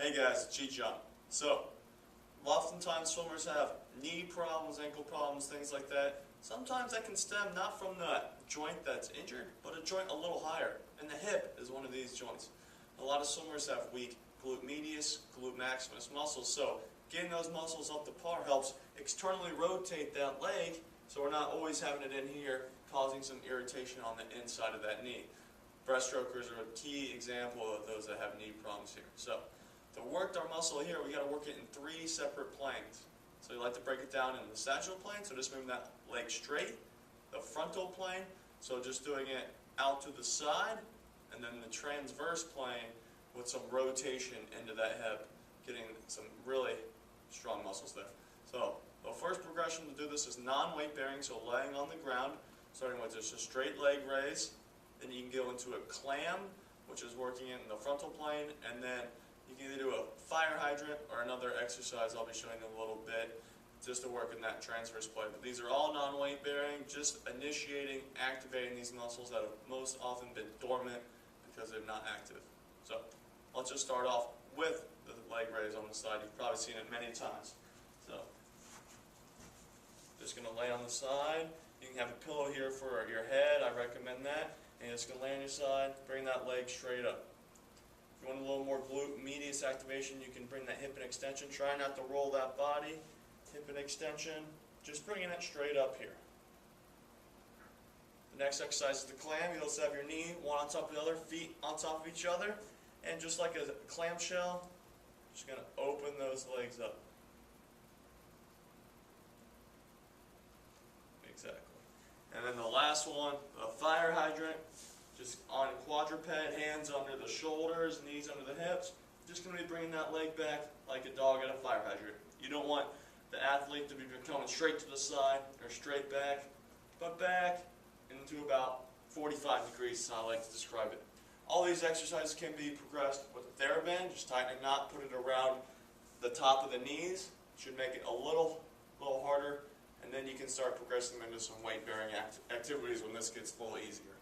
Hey guys, it's G-John. So, oftentimes swimmers have knee problems, ankle problems, things like that. Sometimes that can stem not from the joint that's injured, but a joint a little higher. And the hip is one of these joints. A lot of swimmers have weak glute medius, glute maximus muscles, so getting those muscles up to par helps externally rotate that leg so we're not always having it in here causing some irritation on the inside of that knee. Breaststrokers are a key example of those that have knee problems here. So, to work our muscle here, we got to work it in 3 separate planes. So you like to break it down in the sagittal plane, so just moving that leg straight. The frontal plane, so just doing it out to the side. And then the transverse plane with some rotation into that hip, getting some really strong muscles there. So the first progression to do this is non-weight bearing, so laying on the ground, starting with just a straight leg raise. Then you can go into a clam, which is working in the frontal plane, and then you can either do a fire hydrant or another exercise I'll be showing you in a little bit just to work in that transverse plane. But these are all non-weight bearing, just initiating, activating these muscles that have most often been dormant because they're not active. So let's just start off with the leg raise on the side. You've probably seen it many times. So just going to lay on the side. You can have a pillow here for your head. I recommend that. And you're just going to lay on your side, bring that leg straight up. If you want a little more glute medius activation, you can bring that hip and extension. Try not to roll that body. Hip and extension. Just bringing it straight up here. The next exercise is the clam. You'll just have your knee one on top of the other, feet on top of each other. And just like a clamshell, just going to open those legs up. Exactly. And then the last one, a fire hydrant. Just on quadruped, hands under the shoulders, knees under the hips. Just going to be bringing that leg back like a dog at a fire hydrant. You don't want the athlete to be coming straight to the side or straight back, but back into about 45 degrees is how I like to describe it. All these exercises can be progressed with a TheraBand. Just tighten a knot, put it around the top of the knees. Should make it a little harder, and then you can start progressing them into some weight-bearing activities when this gets a little easier.